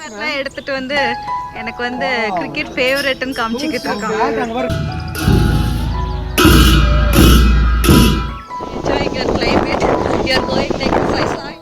பேனர்லாம் எடுத்துட்டு வந்து எனக்கு வந்து கிரிக்கெட் ஃபேவரட்னு காமிச்சிக்கிட்டு இருக்காங்க. Enjoying your climate. You're going to exercise line.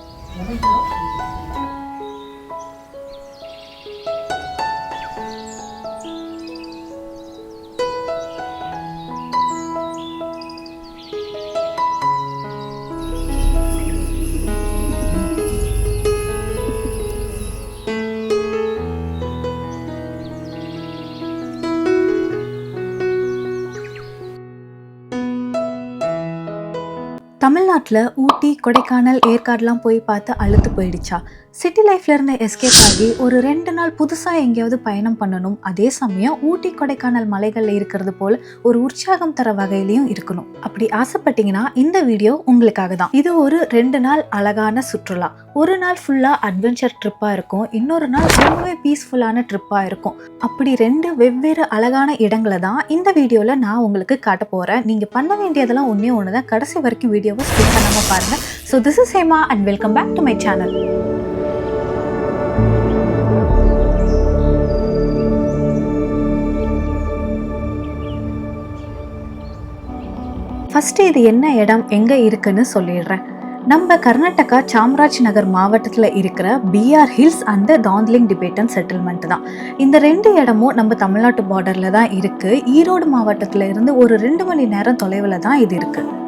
தமிழ்நாட்டில் ஊட்டி, கொடைக்கானல், ஏற்காடுலாம் போய் பார்த்து அழுத்து போயிடுச்சா? சிட்டி லைஃப்ல இருந்து எஸ்கேப் ஆகி ஒரு 2 நாள் புதுசாக எங்கேயாவது பயணம் பண்ணணும். அதே சமயம் ஊட்டி, கொடைக்கானல் மலைகளில் இருக்கிறது போல் ஒரு உற்சாகம் தர வகையிலையும் இருக்கணும். அப்படி ஆசைப்பட்டீங்கன்னா இந்த வீடியோ உங்களுக்காக தான். இது ஒரு 2 நாள் அழகான சுற்றுலா. ஒரு நாள் ஃபுல்லாக அட்வென்ச்சர் ட்ரிப்பாக இருக்கும், இன்னொரு நாள் ரொம்பவே பீஸ்ஃபுல்லான ட்ரிப்பாக இருக்கும். அப்படி 2 வெவ்வேறு அழகான இடங்களை தான் இந்த வீடியோவில் நான் உங்களுக்கு காட்ட போகிறேன். நீங்கள் பண்ண வேண்டியதெல்லாம் ஒன்று தான், கடைசி வரைக்கும் வீடியோவை ஸ்கிப் பண்ணாமல் பாருங்கள். So this is Hema and welcome back to my channel. First இது என்ன இடம், எங்கே இருக்குன்னு சொல்லிடுறேன். நம்ம கர்நாடகா சாம்ராஜ் நகர் மாவட்டத்தில் இருக்கிற பிஆர் ஹில்ஸ் அண்ட் தாந்த்லிங் டிபேட்டன் செட்டில்மெண்ட் தான். இந்த 2 இடமும் நம்ம தமிழ்நாட்டு பார்டரில் தான் இருக்குது. ஈரோடு மாவட்டத்தில் இருந்து ஒரு 2 மணி நேரம் தொலைவில் தான் இது இருக்குது.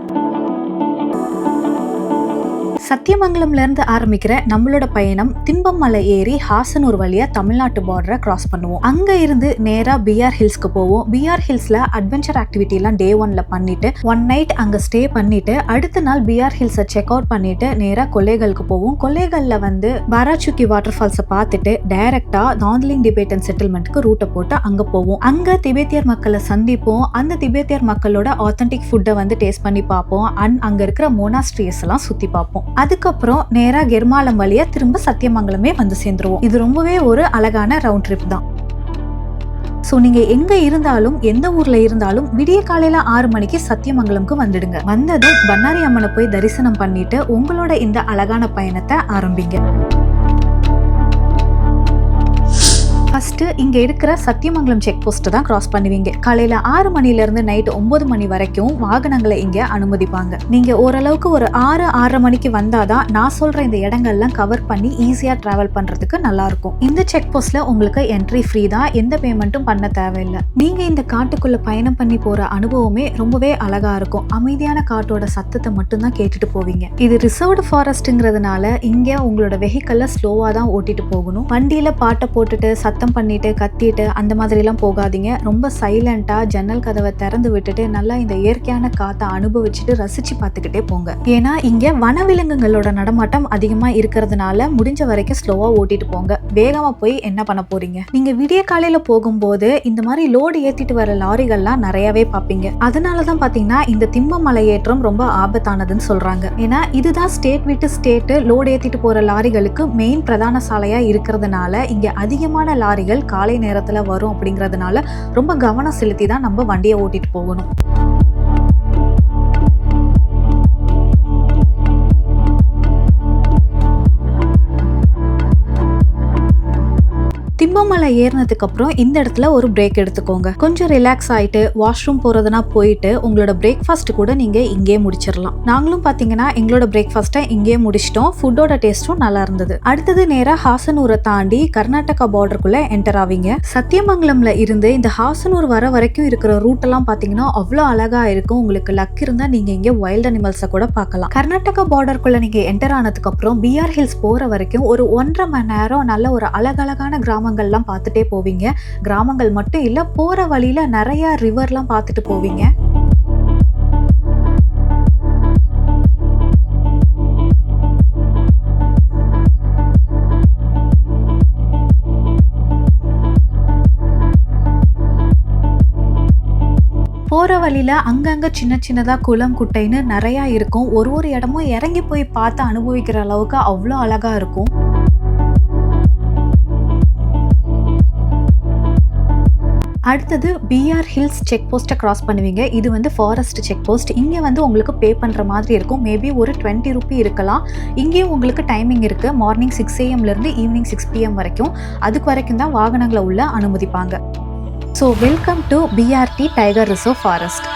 சத்தியமங்கலம்லேருந்து ஆரம்பிக்கிற நம்மளோட பயணம் திம்பம் மலை ஏறி ஹாசனூர் வழியாக தமிழ்நாட்டு பார்டரை கிராஸ் பண்ணுவோம். அங்கே இருந்து நேராக பிஆர் ஹில்ஸ்க்கு போவோம். பிஆர் ஹில்ஸில் அட்வென்ச்சர் ஆக்டிவிட்டிலாம் டே 1ல் பண்ணிட்டு 1 நைட் அங்கே ஸ்டே பண்ணிட்டு அடுத்த நாள் பிஆர் ஹில்ஸை செக் அவுட் பண்ணிட்டு நேராக கொல்லேகலுக்கு போவோம். கொல்லேகலில் வந்து பாராச்சுக்கி வாட்டர் ஃபால்ஸை பார்த்துட்டு டைரக்டாக தாந்த்லிங் டிபேட்டன் செட்டில்மெண்ட்டுக்கு ரூட்டை போட்டு அங்கே போவோம். அங்கே திபேத்தியர் மக்களை சந்திப்போம். அந்த திபேத்தியர் மக்களோட ஆத்தென்டிக் ஃபுட்டை வந்து டேஸ்ட் பண்ணி பார்ப்போம். அங்கே இருக்கிற மோனாஸ்ட்ரியஸ் எல்லாம் சுற்றி பார்ப்போம். அதுக்கப்புறம் நேரா கெர்மாலம் வழியா திரும்ப சத்தியமங்கலமே வந்து சேர்ந்துருவோம். இது ரொம்பவே ஒரு அழகான ரவுண்ட் ட்ரிப் தான். ஸோ நீங்கள் எங்கே இருந்தாலும் எந்த ஊரில் இருந்தாலும் விடிய காலையில் 6 மணிக்கு சத்தியமங்கலம்க்கு வந்துடுங்க. வந்ததும் பண்ணாரி அம்மனை போய் தரிசனம் பண்ணிட்டு உங்களோட இந்த அழகான பயணத்தை ஆரம்பிங்க. ஃபஸ்ட்டு இங்கே இருக்கிற சத்தியமங்கலம் செக் போஸ்ட்டை தான் கிராஸ் பண்ணுவீங்க. காலையில் 6 மணிலேருந்து நைட்டு 9 மணி வரைக்கும் வாகனங்களை இங்கே அனுமதிப்பாங்க. நீங்கள் ஓரளவுக்கு ஒரு 6-6:30 மணிக்கு வந்தால் தான் நான் சொல்கிற இந்த இடங்கள்லாம் கவர் பண்ணி ஈஸியாக ட்ராவல் பண்ணுறதுக்கு நல்லாயிருக்கும். இந்த செக் போஸ்ட்டில் உங்களுக்கு என்ட்ரி ஃப்ரீ தான், எந்த பேமெண்ட்டும் பண்ண தேவையில்லை. நீங்கள் இந்த காட்டுக்குள்ளே பயணம் பண்ணி போகிற அனுபவமே ரொம்பவே அழகாக இருக்கும். அமைதியான காட்டோட சத்தத்தை மட்டும்தான் கேட்டுட்டு போவீங்க. இது ரிசர்வ்டு ஃபாரஸ்ட்டுங்கிறதுனால இங்கே உங்களோட வெஹிக்கல்ல ஸ்லோவாக தான் ஓட்டிட்டு போகணும். வண்டியில் பாட்டை போட்டுட்டு சத்தம் பண்ணிட்டு கத்திட்டு அந்த மாதிரிலாம் போகாதீங்க. ரொம்ப சைலண்டா ஜன்னல் கதவை திறந்து விட்டுட்டு நல்லா இந்த இயற்கையான காத்தை அனுபவிச்சுட்டு ரசிச்சு பார்த்துக்கிட்டே போங்க. ஏன்னா இங்க வனவிலங்குகளோட நடமாட்டம் அதிகமா இருக்கிறதுனால முடிஞ்ச வரைக்கும் ஸ்லோவா ஓட்டிட்டு போங்க. வேகமா போய் என்ன பண்ண போறீங்க? நீங்க விடிய காலையில போகும்போது இந்த மாதிரி லோடு ஏத்திட்டு வர லாரிகள்லாம் நிறையவே பார்ப்பீங்க. அதனாலதான் பாத்தீங்கன்னா இந்த திம்பம் மலை ஏற்றம் ரொம்ப ஆபத்தானதுன்னு சொல்றாங்க. ஏன்னா இதுதான் ஸ்டேட் விட்டு ஸ்டேட் லோடு ஏத்திட்டு போற லாரிகளுக்கு மெயின் பிரதான சாலையா இருக்கிறதுனால இங்க அதிகமான லாரிகள் காலை நேரத்துல வரும். அப்படிங்கறதுனால ரொம்ப கவனம் செலுத்தி தான் நம்ம வண்டியை ஓட்டிட்டு போகணும். திம்பமலை ஏறினதுக்கு அப்புறம் இந்த இடத்துல ஒரு பிரேக் எடுத்துக்கோங்க. கொஞ்சம் ரிலாக்ஸ் ஆயிட்டு வாஷ்ரூம் போறதுனா போயிட்டு உங்களோட பிரேக்ஃபாஸ்ட் கூட நீங்க இங்கே முடிச்சிடலாம். நாங்களும் பாத்தீங்கன்னா எங்களோட பிரேக்ஃபாஸ்ட்டை இங்கே முடிச்சிட்டோம். ஃபுட்டோட டேஸ்டும் நல்லா இருந்தது. அடுத்தது நேரா ஹாசனூரை தாண்டி கர்நாடகா பார்டருக்குள்ள என்டர் ஆவீங்க. சத்தியமங்கலம்ல இருந்து இந்த ஹாசனூர் வர வரைக்கும் இருக்கிற ரூட் எல்லாம் பாத்தீங்கன்னா அவ்வளோ அழகா இருக்கும். உங்களுக்கு லக் இருந்தா நீங்க இங்க வைல்ட் அனிமல்ஸை கூட பார்க்கலாம். கர்நாடகா பார்டருக்குள்ள நீங்க என்டர் ஆனதுக்கு அப்புறம் பிஆர் ஹில்ஸ் போற வரைக்கும் ஒரு 1.5 மணி நேரம் நல்ல ஒரு அழகழகான கிராமங்கள்லாம் பார்த்துட்டே போவீங்க. கிராமங்கள் மட்டும் இல்ல, போற வழியில நிறைய ரிவர்லாம் பார்த்துட்டு போவீங்க. போற வழியில அங்கங்க சின்ன சின்னதா குளம் குட்டைன்னு நிறைய இருக்கும். ஒரு இடமும் இறங்கி போய் பார்த்து அனுபவிக்கிற அளவுக்கு அவ்வளோ அழகா இருக்கும். அடுத்தது பிஆர் ஹில்ஸ் செக் போஸ்ட்டை கிராஸ் பண்ணுவீங்க. இது வந்து ஃபாரஸ்ட் செக் போஸ்ட். இங்கே வந்து உங்களுக்கு பே பண்ணுற மாதிரி இருக்கும். மேபி ஒரு 20 ரூபி இருக்கலாம். இங்கேயும் உங்களுக்கு டைமிங் இருக்குது. மார்னிங் 6 AM ஈவினிங் 6 PM வரைக்கும். அதுக்கு வரைக்கும் தான் வாகனங்களை உள்ள அனுமதிப்பாங்க. So welcome to BRT tiger reserve forest.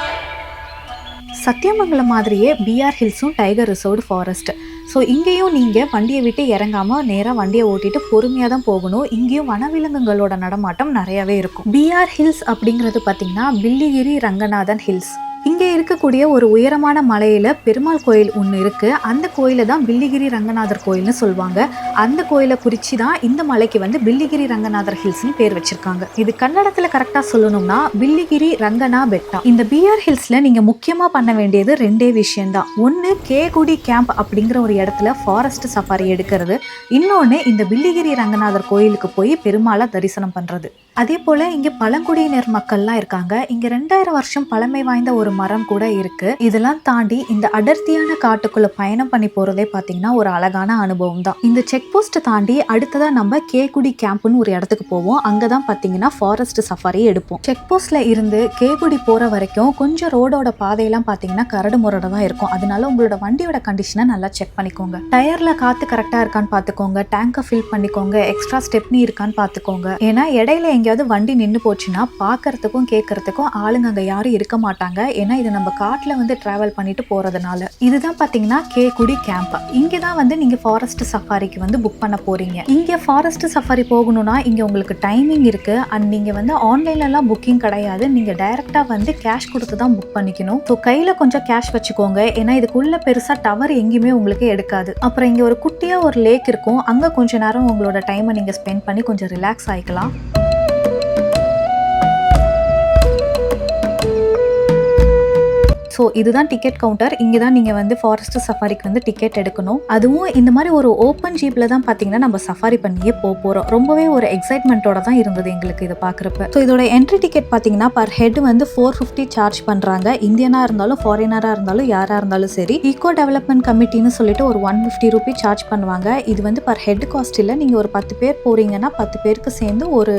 Sathyamangalam மாதிரியே பிஆர் ஹில்ஸும் டைகர் ரிசர்வ்டு ஃபாரஸ்ட். ஸோ இங்கேயும் நீங்கள் வண்டியை விட்டு இறங்காமல் நேராக வண்டியை ஓட்டிட்டு பொறுமையாக தான் போகணும். இங்கேயும் வனவிலங்குகளோட நடமாட்டம் நிறையாவே இருக்கும். பிஆர் ஹில்ஸ் அப்படிங்கிறது பார்த்திங்கன்னா பில்லிகிரி ரங்கநாதன் ஹில்ஸ். இங்கே இருக்கக்கூடிய ஒரு உயரமான மலையில் பெருமாள் கோயில் ஒன்று இருக்குது. அந்த கோயிலை தான் பில்லிகிரி ரங்கநாதர் கோயில்னு சொல்லுவாங்க. அந்த கோயிலை குறித்து தான் இந்த மலைக்கு வந்து பில்லிகிரி ரங்கநாதர் ஹில்ஸ்னு பேர் வச்சிருக்காங்க. இது கன்னடத்தில் கரெக்டாக சொல்லணும்னா பில்லிகிரி ரங்கனா பெட்டா. இந்த பிஆர் ஹில்ஸில் நீங்கள் முக்கியமாக பண்ண வேண்டியது 2 விஷயம்தான். ஒன்று கேகுடி கேம்ப் அப்படிங்கிற ஒரு இடத்துல ஃபாரஸ்ட் சஃபாரி எடுக்கிறது. இன்னொன்று இந்த பில்லிகிரி ரங்கநாதர் கோயிலுக்கு போய் பெருமாளை தரிசனம் பண்ணுறது. அதே போல் இங்கே பழங்குடியினர் மக்கள்லாம் இருக்காங்க. இங்கே 2000 வருஷம் பழமை வாய்ந்த ஒரு மரம் கூட இருக்கு. இதெல்லாம் தாண்டி இந்த அடர்த்தியான காட்டுக்குள்ள பயணம் பண்ணி போறதே பார்த்தீங்கன்னா ஒரு அழகான அனுபவம் தான். இந்த செக் போஸ்ட் தாண்டி அடுத்ததான் நம்ம கேகுடி கேம்ப்னு ஒரு இடத்துக்கு போவோம். அங்கதான் பார்த்தீங்கன்னா ஃபாரஸ்ட் சஃபாரி எடுப்போம். செக் போஸ்ட்ல இருந்து கேகுடி போற வரைக்கும் கொஞ்சம் ரோடோட பாதையெல்லாம் பார்த்தீங்கன்னா கரடு முரடு தான் இருக்கும். அதனால உங்களோட வண்டியோட கண்டிஷனை நல்லா செக் பண்ணிக்கோங்க. டயர்ல காத்து கரெக்டா இருக்கான்னு பார்த்துக்கோங்க. டேங்கை ஃபில் பண்ணிக்கோங்க. எக்ஸ்ட்ரா ஸ்டெப்னி இருக்கான்னு பார்த்துக்கோங்க. ஏன்னா இடையில எங்கேயாவது வண்டி நின்று போச்சுன்னா பார்க்கறதுக்கும் கேட்கறதுக்கும் ஆளுங்க அங்கே யாரும் இருக்க மாட்டாங்க. ஏன்னா இது நம்ம காட்டில் வந்து டிராவல் பண்ணிட்டு போறதுனால. இதுதான் பார்த்தீங்கன்னா கேகுடி கேம்ப். இங்கே தான் வந்து நீங்கள் ஃபாரஸ்ட் சஃபாரிக்கு வந்து புக் பண்ண போறீங்க. இங்கே ஃபாரஸ்ட் சஃபாரி போகணும்னா இங்கே உங்களுக்கு டைமிங் இருக்கு. அண்ட் நீங்கள் வந்து ஆன்லைன்லலாம் புக்கிங் கிடையாது. நீங்கள் டைரெக்டாக வந்து கேஷ் கொடுத்து தான் புக் பண்ணிக்கணும். ஸோ கையில் கொஞ்சம் கேஷ் வச்சுக்கோங்க. ஏன்னா இதுக்குள்ள பெருசாக டவர் எங்கேயுமே உங்களுக்கு எடுக்காது. அப்புறம் இங்கே ஒரு குட்டியாக ஒரு லேக் இருக்கும். அங்கே கொஞ்ச நேரம் உங்களோட டைமை நீங்கள் ஸ்பெண்ட் பண்ணி கொஞ்சம் ரிலாக்ஸ் ஆகிக்கலாம். ஸோ இதுதான் டிக்கெட் கவுண்டர். இங்கே தான் நீங்கள் வந்து ஃபாரஸ்ட் சஃபாரிக்கு வந்து டிக்கெட் எடுக்கணும். அதுவும் இந்த மாதிரி ஒரு ஓப்பன் ஜீப்பில் தான் பார்த்தீங்கன்னா நம்ம சஃபாரி பண்ணியே போகிறோம். ரொம்பவே ஒரு எக்ஸைட்மெண்ட்டோட தான் இருந்தது எங்களுக்கு இதை பார்க்குறப்ப. ஸோ இதோட என்ட்ரி டிக்கெட் பார்த்தீங்கன்னா பர் ஹெட் வந்து 450 சார்ஜ் பண்ணுறாங்க. இந்தியனாக இருந்தாலும் ஃபாரினராக இருந்தாலும் யாராக இருந்தாலும் சரி. ஈகோ டெவலப்மெண்ட் கமிட்டின்னு சொல்லிட்டு ஒரு 150 ரூபி சார்ஜ் பண்ணுவாங்க. இது வந்து பர் ஹெட் காஸ்ட் இல்லை. நீங்கள் ஒரு 10 பேர் போகிறீங்கன்னா 10 பேருக்கு சேர்ந்து ஒரு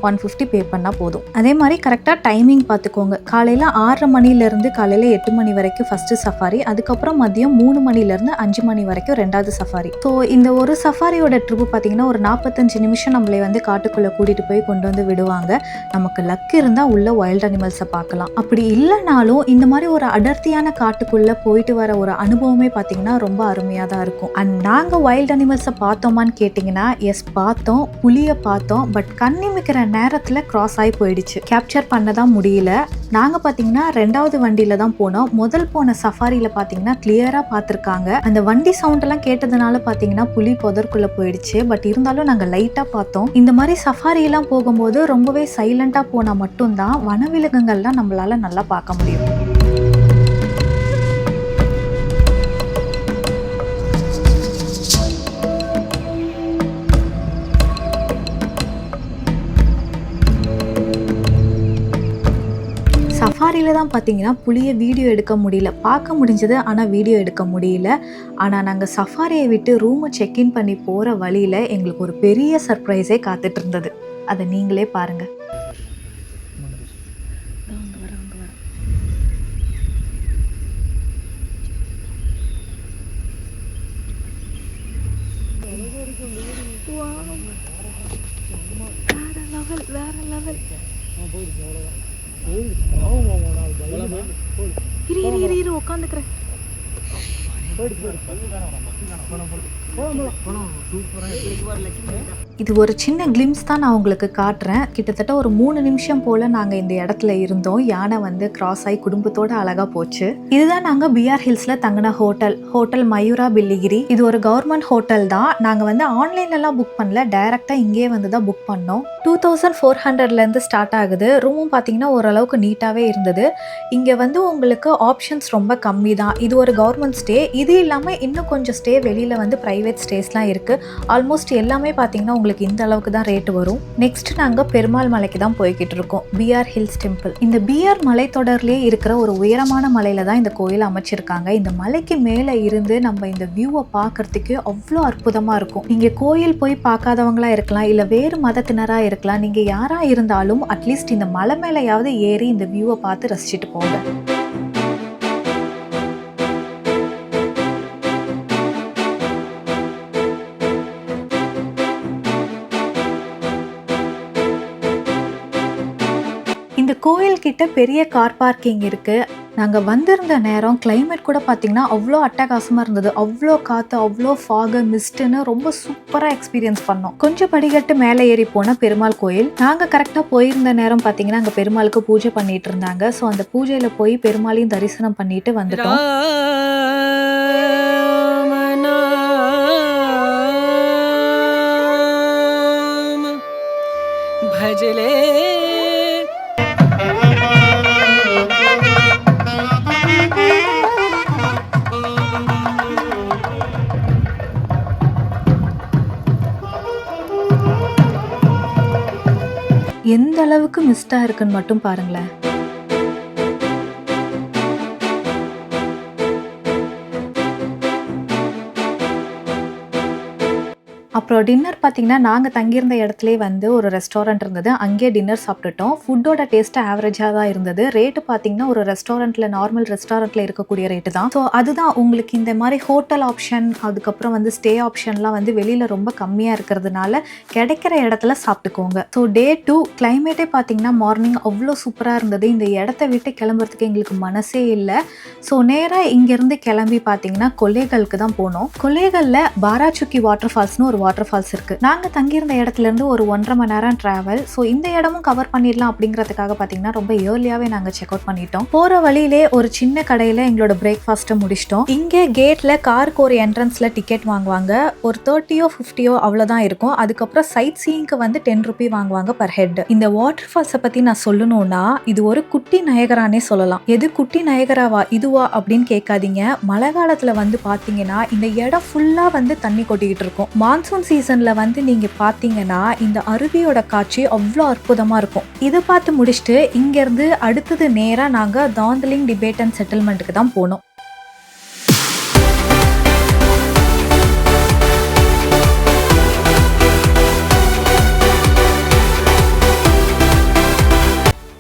150 பே பண்ணால் போதும். அதே மாதிரி கரெக்டாக டைமிங் பார்த்துக்கோங்க. காலையில் 6 மணிலேருந்து காலையில் 8 மணி வரைக்கும் ஃபர்ஸ்ட் சஃபாரி. அதுக்கப்புறம் மதியம் 3 மணிலேருந்து 5 மணி வரைக்கும் 2வது சஃபாரி. ஸோ இந்த ஒரு சஃபாரியோட ட்ரிப்பு பார்த்தீங்கன்னா ஒரு 45 நிமிஷம் நம்மளை வந்து காட்டுக்குள்ளே கூட்டிகிட்டு போய் கொண்டு வந்து விடுவாங்க. நமக்கு லக் இருந்தால் உள்ள வைல்ட் அனிமல்ஸை பார்க்கலாம். அப்படி இல்லைனாலும் இந்த மாதிரி ஒரு அடர்த்தியான காட்டுக்குள்ளே போயிட்டு வர ஒரு அனுபவமே பார்த்தீங்கன்னா ரொம்ப அருமையாக தான் இருக்கும். அண்ட் நாங்கள் வைல்ட் அனிமல்ஸை பார்த்தோமான்னு கேட்டிங்கன்னா எஸ் பார்த்தோம். புலியை பார்த்தோம். பட் கண்ணிமிக்கிற நேரத்தில் கிராஸ் ஆகி போயிடுச்சு. கேப்சர் பண்ண தான் முடியல. நாங்கள் பார்த்தீங்கன்னா 2வது வண்டியில் தான் போனோம். முதல் போன சஃபாரியில் பார்த்தீங்கன்னா கிளியராக பார்த்துருக்காங்க. அந்த வண்டி சவுண்டெல்லாம் கேட்டதுனால பார்த்தீங்கன்னா புலி புதற்குள்ளே போயிடுச்சு. பட் இருந்தாலும் நாங்கள் லைட்டாக பார்த்தோம். இந்த மாதிரி சஃபாரியெல்லாம் போகும்போது ரொம்பவே சைலண்ட்டாக போனால் மட்டும்தான் வனவிலங்குகள்லாம் நம்மளால் நல்லா பார்க்க முடியும். சஃபாரியில் தான் பார்த்தீங்கன்னா புலியை வீடியோ எடுக்க முடியல. பார்க்க முடிஞ்சது, ஆனால் வீடியோ எடுக்க முடியல. ஆனால் நாங்கள் சஃபாரியை விட்டு ரூமை செக்இன் பண்ணி போகிற வழியில் எங்களுக்கு ஒரு பெரிய சர்ப்ரைஸே காத்துட்டு இருந்தது. அதை நீங்களே பாருங்கள். வேற லெவல். இரு உட்காந்துக்கிறேன். இது ஒரு சின்ன கிளிம்ஸ் தான் நான் உங்களுக்கு காட்டுறேன். கிட்டத்தட்ட ஒரு 3 நிமிஷம் போல் நாங்கள் இந்த இடத்துல இருந்தோம். யானை வந்து கிராஸ் ஆகி குடும்பத்தோடு அழகாக போச்சு. இதுதான் நாங்கள் பிஆர் ஹில்ஸில் தங்கின ஹோட்டல் மயூரா பில்லிகிரி. இது ஒரு கவர்மெண்ட் ஹோட்டல் தான். நாங்கள் வந்து ஆன்லைன்லலாம் புக் பண்ணல. டைரெக்டாக இங்கே வந்து தான் புக் பண்ணோம். 2400 ஸ்டார்ட் ஆகுது. ரூமும் பார்த்தீங்கன்னா ஓரளவுக்கு நீட்டாகவே இருந்தது. இங்கே வந்து உங்களுக்கு ஆப்ஷன்ஸ் ரொம்ப கம்மி தான். இது ஒரு கவர்மெண்ட் ஸ்டே. இது இல்லாமல் இன்னும் கொஞ்சம் ஸ்டே வெளியில் வந்து ப்ரைவேட் ப்ரைவேட் ஸ்டேஸ்லாம் இருக்குது. ஆல்மோஸ்ட் எல்லாமே பார்த்தீங்கன்னா உங்களுக்கு இந்த அளவுக்கு தான் ரேட்டு வரும். நெக்ஸ்ட் நாங்கள் பெருமாள் மலைக்கு தான் போய்கிட்டு இருக்கோம், பிஆர் ஹில்ஸ் டெம்பிள். இந்த பிஆர் மலைத்தொடர்லேயே இருக்கிற ஒரு உயரமான மலையில தான் இந்த கோயில் அமைச்சிருக்காங்க. இந்த மலைக்கு மேலே இருந்து நம்ம இந்த வியூவை பார்க்கறதுக்கு அவ்வளோ அற்புதமாக இருக்கும். நீங்கள் கோயில் போய் பார்க்காதவங்களா இருக்கலாம், இல்லை வேறு மதத்தினராக இருக்கலாம், நீங்கள் யாராக இருந்தாலும் அட்லீஸ்ட் இந்த மலை மேலேயாவது ஏறி இந்த வியூவை பார்த்து ரசிச்சுட்டு போங்க. இந்த கோயில் கிட்ட பெரிய கார் பார்க்கிங் இருக்கு. நாங்கள் வந்திருந்த நேரம் கிளைமேட் கூட பார்த்தீங்கன்னா அவ்வளோ அட்டகாசமாக இருந்தது. அவ்வளோ காற்று, அவ்வளோ ஃபாகு, மிஸ்ட்டுன்னு ரொம்ப சூப்பராக எக்ஸ்பீரியன்ஸ் பண்ணோம். கொஞ்சம் படிக்கட்டு மேலே ஏறி போன பெருமாள் கோயில். நாங்கள் கரெக்டாக போயிருந்த நேரம் பார்த்தீங்கன்னா அங்கே பெருமாளுக்கு பூஜை பண்ணிட்டு இருந்தாங்க. ஸோ அந்த பூஜையில் போய் பெருமாளையும் தரிசனம் பண்ணிட்டு வந்துட்டோம். भजले எந்த அளவுக்கு மிஸ்டாக இருக்குன்னு மட்டும் பாருங்களேன். அப்புறம் டின்னர் பார்த்தீங்கன்னா நாங்கள் தங்கியிருந்த இடத்துலேயே வந்து ஒரு ரெஸ்டாரண்ட் இருந்தது. அங்கேயே டின்னர் சாப்பிட்டுட்டோம். ஃபுட்டோட டேஸ்ட்டு ஆவரேஜாக தான் இருந்தது. ரேட்டு பார்த்தீங்கன்னா ஒரு ரெஸ்டாரண்ட்டில், நார்மல் ரெஸ்டாரண்ட்டில் இருக்கக்கூடிய ரேட்டு தான். ஸோ அதுதான் உங்களுக்கு இந்த மாதிரி ஹோட்டல் ஆப்ஷன், அதுக்கப்புறம் வந்து ஸ்டே ஆப்ஷன்லாம் வந்து வெளியில் ரொம்ப கம்மியாக இருக்கிறதுனால கிடைக்கிற இடத்துல சாப்பிட்டுக்கோங்க. ஸோ டே 2 கிளைமேட்டே பார்த்தீங்கன்னா மார்னிங் அவ்வளோ சூப்பராக இருந்தது. இந்த இடத்த விட்டு கிளம்புறதுக்கு எங்களுக்கு மனசே இல்லை. ஸோ நேராக இங்கேருந்து கிளம்பி பார்த்தீங்கன்னா கொல்லேகலுக்கு தான் போனோம். கொல்லேகலில் பாராச்சுக்கி வாட்டர் ஃபால்ஸ்னு ஒரு வாட்டர் ஃபால்ஸ் இருக்கு. நாங்க தங்கியிருந்த இடத்துல இருந்து ஒரு 1.5 மணி நேரம் டிராவல். ஸோ இந்த இடமும் கவர் பண்ணிடலாம் அப்படிங்கிறதுக்காக பார்த்தீங்கன்னா ரொம்ப ஏர்லியாவே நாங்க செக் அவுட் பண்ணிட்டோம். போற வழியிலே ஒரு சின்ன கடையில எங்களோட பிரேக்ஃபாஸ்ட்டை முடிச்சிட்டோம். இங்கே கேட்ல காருக்கு ஒரு என்ட்ரன்ஸ்ல டிக்கெட் வாங்குவாங்க. ஒரு 30 50 அவ்வளோதான் இருக்கும். அதுக்கப்புறம் சைட் சீயிங்க்கு வந்து 10 ரூபி வாங்குவாங்க பர் ஹெட். இந்த வாட்டர் ஃபால்ஸை பத்தி நான் சொல்லணும்னா இது ஒரு குட்டி நயகரானே சொல்லலாம். எது குட்டி நயகராவா இதுவா அப்படின்னு கேட்காதீங்க. மழை காலத்துல வந்து பாத்தீங்கன்னா இந்த இடம் ஃபுல்லா வந்து தண்ணி கொட்டிக்கிட்டு இருக்கும். மான்சூன் சீசன்ல வந்து நீங்க பாத்தீங்கன்னா இந்த அருவியோட காட்சி அவ்வளோ அற்புதமா இருக்கும். இதை பார்த்து முடிச்சுட்டு இங்க இருந்து அடுத்தது நேரா நாங்க தாந்தலிங் டிபேட் அண்ட் செட்டில்மெண்ட்டுக்கு தான் போனோம்.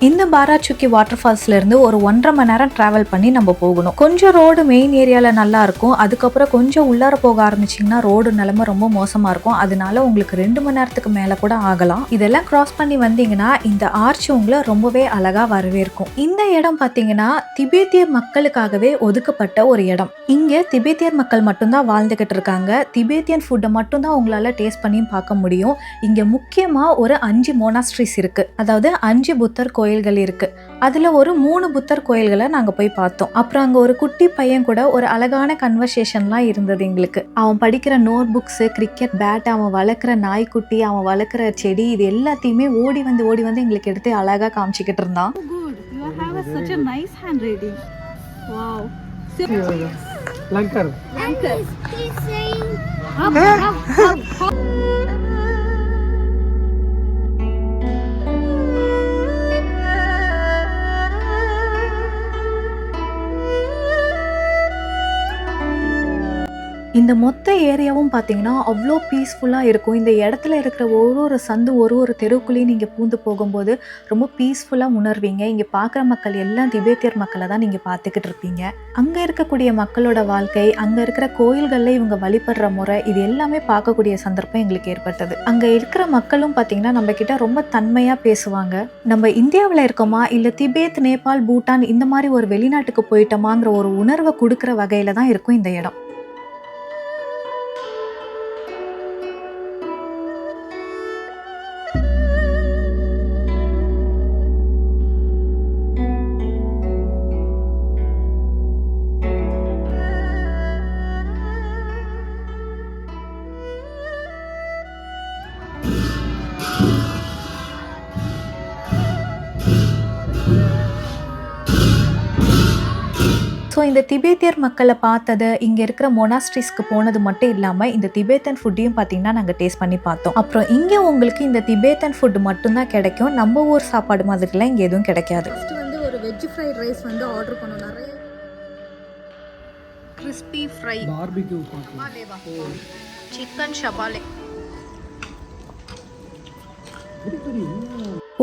இந்த பாராச்சுக்கி வாட்டர் ஃபால்ஸ்ல இருந்து ஒரு 1.5 மணி நேரம் டிராவல் பண்ணி நம்ம போகணும். கொஞ்சம் ரோடு மெயின் ஏரியால நல்லா இருக்கும். அதுக்கப்புறம் கொஞ்சம் உள்ளார போக ஆரம்பிச்சிங்கன்னா ரோடு நிலைமை ரொம்ப மோசமா இருக்கும். அதனால உங்களுக்கு 2 மணி நேரத்துக்கு மேல கூட ஆகலாம். இதெல்லாம் கிராஸ் பண்ணி வந்தீங்கன்னா இந்த ஆர்ச் உங்களை ரொம்பவே அழகா வரவேற்கும். இந்த இடம் பாத்தீங்கன்னா திபேத்திய மக்களுக்காகவே ஒதுக்கப்பட்ட ஒரு இடம். இங்க திபேத்தியர் மக்கள் மட்டும்தான் வாழ்ந்துகிட்டு இருக்காங்க. திபேத்தியன் ஃபுட்டை மட்டும்தான் உங்களால டேஸ்ட் பண்ணியும் பார்க்க முடியும். இங்க முக்கியமா ஒரு 5 மோனாஸ்ட்ரிஸ் இருக்கு. அதாவது 5 புத்தர் கோயில்கள் இருக்கு. அதுல ஒரு 3 புத்தர் கோயில்களை நாங்க போய் பார்த்தோம். அப்புறம் அங்க ஒரு குட்டி பையன் கூட ஒரு அழகான கன்வர்சேஷன்லாம் இருந்தது எங்களுக்கு. அவன் படிக்கிற நோட் புக்ஸ், கிரிக்கெட் பேட், அவன் வளர்க்குற நாய்க்குட்டி, அவன் வளர்க்குற செடி, இது எல்லாத்தையுமே ஓடி வந்து எங்களுக்கு எடுத்து அழகா காமிச்சிக்கிட்டு இருந்தான். இந்த மொத்த ஏரியாவும் பார்த்தீங்கன்னா அவ்வளோ பீஸ்ஃபுல்லாக இருக்கும். இந்த இடத்துல இருக்கிற ஒரு சந்து, ஒரு தெருவுக்குள்ளேயும் நீங்கள் பூந்து போகும்போது ரொம்ப பீஸ்ஃபுல்லாக உணர்வீங்க. இங்கே பார்க்குற மக்கள் எல்லாம் திபேத்தியர் மக்களை தான் நீங்கள் பார்த்துக்கிட்டு இருப்பீங்க. அங்கே இருக்கக்கூடிய மக்களோட வாழ்க்கை, அங்கே இருக்கிற கோயில்களில் இவங்க வழிபடுற முறை, இது எல்லாமே பார்க்கக்கூடிய சந்தர்ப்பம் எங்களுக்கு ஏற்பட்டது. அங்கே இருக்கிற மக்களும் பார்த்தீங்கன்னா நம்ம கிட்ட ரொம்ப தன்மையாக பேசுவாங்க. நம்ம இந்தியாவில் இருக்கோமா இல்லை திபேத், நேபாள், பூட்டான் இந்த மாதிரி ஒரு வெளிநாட்டுக்கு போயிட்டோமாங்கிற ஒரு உணர்வை கொடுக்குற வகையில் தான் இருக்கும் இந்த இடம். ஸோ இந்த திபேத்தியர் மக்களை பார்த்தது, இங்கே இருக்கிற மொனாஸ்ட்ரிஸ்க்கு போனது மட்டும் இல்லாமல் இந்த திபேத்தன் ஃபுட்டையும் பார்த்தீங்கன்னா நாங்கள் டேஸ்ட் பண்ணி பார்த்தோம். அப்புறம் இங்கே உங்களுக்கு இந்த திபேத்தன் ஃபுட் மட்டும்தான் கிடைக்கும். நம்ம ஊர் சாப்பாடு மாதிரிலாம் இங்கே எதுவும் கிடைக்காது. ஃபர்ஸ்ட் வந்து ஒரு வெஜ் ஃப்ரைட் ரைஸ் வந்து ஆர்டர் பண்ணோம். நிறைய கிறிஸ்பி ஃப்ரை, பார்பிக்யூ சிக்கன் ஷபாலே.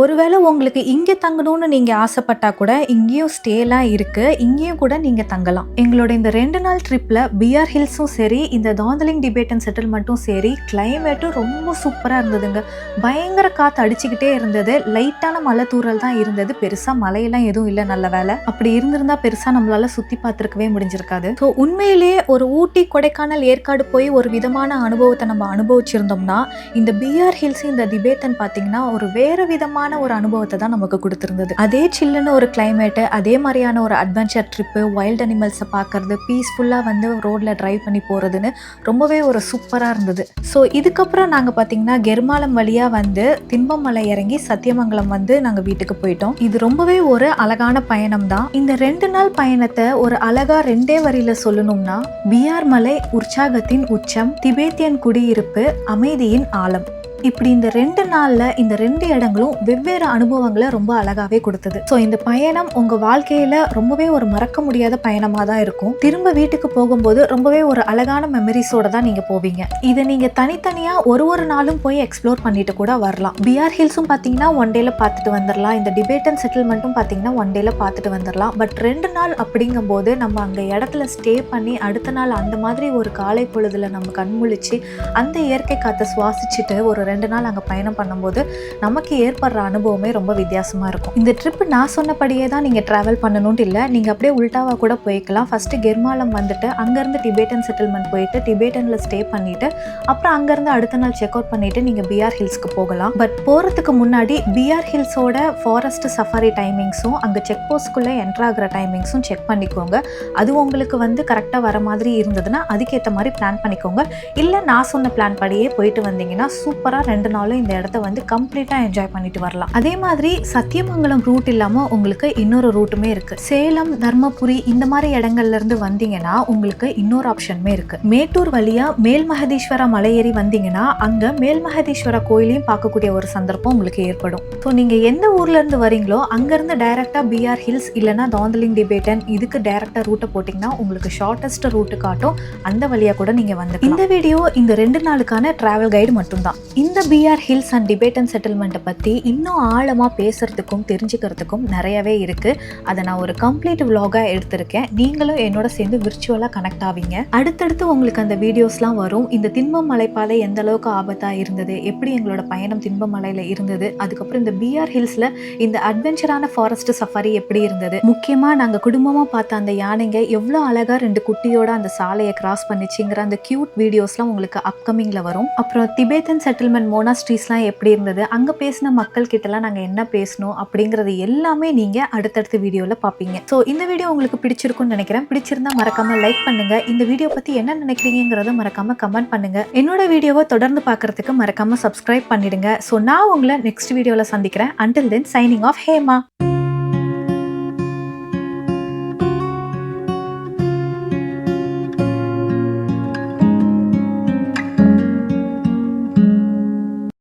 ஒருவேளை உங்களுக்கு இங்கே தங்கணும்னு நீங்கள் ஆசைப்பட்டா கூட இங்கேயும் ஸ்டேலாம் இருக்குது, இங்கேயும் கூட நீங்கள் தங்கலாம். எங்களோட இந்த 2 நாள் ட்ரிப்பில் பிஆர் ஹில்ஸும் சரி, இந்த தாந்தலிங் டிபேட்டன் செட்டில்மெண்ட்டும் சரி, கிளைமேட்டும் ரொம்ப சூப்பராக இருந்ததுங்க. பயங்கர காற்று அடிச்சுக்கிட்டே இருந்தது. லைட்டான மலை தூறல் தான் இருந்தது, பெருசாக மழையெல்லாம் எதுவும் இல்லை. நல்ல வேலை. அப்படி இருந்திருந்தா பெருசாக நம்மளால சுற்றி பார்த்துருக்கவே முடிஞ்சிருக்காது. ஸோ உண்மையிலேயே ஒரு ஊட்டி, கொடைக்கானல், ஏற்காடு போய் ஒரு விதமான அனுபவத்தை நம்ம அனுபவிச்சிருந்தோம்னா, இந்த பிஆர் ஹில்ஸ், இந்த திபேத்தன் பார்த்தீங்கன்னா ஒரு வேறு விதமான ஒரு அனுபவத்தை தான் நமக்கு கொடுத்திருந்தது. அதே சில்லுன்னு ஒரு கிளைமேட்டு, அதே மாதிரியான ஒரு அட்வென்ச்சர் ட்ரிப்பு, வைல்ட் அனிமல்ஸை பார்க்கறது, பீஸ்ஃபுல்லாக வந்து ரோட்ல டிரைவ் பண்ணி போறதுன்னு ரொம்பவே ஒரு சூப்பராக இருந்தது. ஸோ இதுக்கப்புறம் நாங்கள் பார்த்தீங்கன்னா கெர்மாலம் வழியாக வந்து திம்பமலை இறங்கி சத்தியமங்கலம் வந்து நாங்கள் வீட்டுக்கு போயிட்டோம். இது ரொம்பவே ஒரு அழகான பயணம் தான். இந்த 2 நாள் பயணத்தை ஒரு அழகா 2 வரியில சொல்லணும்னா, பிஆர் மலை உற்சாகத்தின் உச்சம், திபேத்தியன் குடியிருப்பு அமைதியின் ஆழம். இப்படி இந்த 2 நாள்ல இந்த 2 இடங்களும் வெவ்வேறு அனுபவங்களை ரொம்ப அழகாவே கொடுத்தது. ஸோ இந்த பயணம் உங்க வாழ்க்கையில ரொம்பவே ஒரு மறக்க முடியாத பயணமா தான் இருக்கும். திரும்ப வீட்டுக்கு போகும்போது ரொம்பவே ஒரு அழகான மெமரிஸோட தான் நீங்க போவீங்க. இதை நீங்க தனித்தனியா ஒரு நாளும் போய் எக்ஸ்ப்ளோர் பண்ணிட்டு கூட வரலாம். பிஆர் ஹில்ஸும் பாத்தீங்கன்னா 1 டேல பார்த்துட்டு வந்துடலாம். இந்த டிபேட்டன் செட்டில்மெண்ட்டும் பாத்தீங்கன்னா 1 டேல பார்த்துட்டு வந்துடலாம். பட் 2 நாள் அப்படிங்கும்போது நம்ம அங்க இடத்துல ஸ்டே பண்ணி அடுத்த நாள் அந்த மாதிரி ஒரு காலை பொழுதுல நம்ம கண்முழிச்சு அந்த இயற்கை காற்றை சுவாசிச்சுட்டு ஒரு 2 நாள் அங்கே பயணம் பண்ணும்போது நமக்கு ஏற்படுற அனுபவமே ரொம்ப வித்தியாசமாக இருக்கும். இந்த ட்ரிப் நான் சொன்னபடியே தான் நீங்கள் ட்ராவல் பண்ணணும்னு இல்லை, நீங்கள் அப்படியே உல்டாவாக கூட போய்க்கலாம். ஃபஸ்ட்டு கெர்மாலம் வந்துட்டு அங்கேருந்து டிபேட்டன் செட்டில்மெண்ட் போயிட்டு டிபேட்டனில் ஸ்டே பண்ணிவிட்டு அப்புறம் அங்கேருந்து அடுத்த நாள் செக் அவுட் பண்ணிவிட்டு நீங்கள் பிஆர் ஹில்ஸ்க்கு போகலாம். பட் போகிறதுக்கு முன்னாடி பிஆர் ஹில்ஸோட ஃபாரஸ்ட் சஃபாரி டைமிங்ஸும் அங்கே செக் போஸ்ட்குள்ளே என்ட்ராகிற டைமிங்ஸும் செக் பண்ணிக்கோங்க. அது உங்களுக்கு வந்து கரெக்டாக வர மாதிரி இருந்ததுன்னா அதுக்கேற்ற மாதிரி பிளான் பண்ணிக்கோங்க. இல்லை நான் சொன்ன பிளான் படியே போயிட்டு வந்தீங்கன்னா சூப்பராக 2 நாளும் இந்த இடத்த வந்து கம்ப்ளீட்டாக என்ஜாய் பண்ணிட்டு வரலாம். அதே மாதிரி சத்தியமங்கலம் ரூட் இல்லாமல் உங்களுக்கு இன்னொரு ரூட்டுமே இருக்கு. சேலம், தர்மபுரி இந்த மாதிரி இடங்கள்ல இருந்து வந்தீங்கன்னா உங்களுக்கு இன்னொரு ஆப்ஷனுமே இருக்கு. மேட்டூர் வழியா மேல்மஹதீஸ்வரா மலை ஏறி வந்தீங்கன்னா அங்க மேல்மஹதீஸ்வரா கோயிலையும் பார்க்கக்கூடிய ஒரு சந்தர்ப்பம் உங்களுக்கு ஏற்படும். ஸோ நீங்க எந்த ஊர்ல இருந்து வரீங்களோ அங்கிருந்து டைரக்டா பிஆர் ஹில்ஸ் இல்லைன்னா தாந்தலிங் டிபேட்டன் இதுக்கு டைரக்டா ரூட்டை போட்டீங்கன்னா உங்களுக்கு ஷார்டஸ்ட் ரூட்டு காட்டும். அந்த வழியா கூட நீங்க வந்து இந்த வீடியோ இந்த 2 நாளுக்கான டிராவல் கைடு மட்டும்தான். இந்த பிஆர் ஹில்ஸ் அண்ட் டிபேட்டன் செட்டில்மெண்ட்டை பற்றி இன்னும் ஆழமாக பேசுறதுக்கும் தெரிஞ்சுக்கிறதுக்கும் நிறையவே இருக்குது. அதை நான் ஒரு கம்ப்ளீட் விலாகாக எடுத்திருக்கேன். நீங்களும் என்னோட சேர்ந்து விர்ச்சுவலாக கனெக்ட் ஆவீங்க. அடுத்தடுத்து உங்களுக்கு அந்த வீடியோஸ்லாம் வரும். இந்த தின்பம் மலைப்பாதை எந்த அளவுக்கு ஆபத்தாக இருந்தது, எப்படி எங்களோட பயணம் தின்பம் மலையில் இருந்தது, அதுக்கப்புறம் இந்த பிஆர் ஹில்ஸில் இந்த அட்வென்ச்சரான ஃபாரஸ்ட் சஃபாரி எப்படி இருந்தது, முக்கியமாக நாங்கள் குடும்பமாக பார்த்த அந்த யானைங்க எவ்வளோ அழகாக 2 குட்டியோட அந்த சாலையை கிராஸ் பண்ணிச்சுங்கிற அந்த கியூட் வீடியோஸ்லாம் உங்களுக்கு அப்கமிங்கில் வரும். அப்புறம் திபேத்தன் செட்டில்மெண்ட் மோனாஸ்ட்ரீஸ்லாம் எப்படி இருந்தது, அங்கே பேசின மக்கள் கிட்டலாம் நாங்கள் என்ன பேசணும் அப்படிங்கிறது எல்லாமே நீங்கள் அடுத்தடுத்த வீடியோவில் பார்ப்பீங்க. ஸோ இந்த வீடியோ உங்களுக்கு பிடிச்சிருக்கும்னு நினைக்கிறேன். பிடிச்சிருந்தா மறக்காமல் லைக் பண்ணுங்க. இந்த வீடியோ பற்றி என்ன நினைக்கிறீங்கிறத மறக்காமல் கமெண்ட் பண்ணுங்க. என்னோட வீடியோவை தொடர்ந்து பார்க்கறதுக்கு மறக்காமல் சப்ஸ்கிரைப் பண்ணிடுங்க. ஸோ நான் உங்களை நெக்ஸ்ட் வீடியோவில் சந்திக்கிறேன். Until then signing off Hema.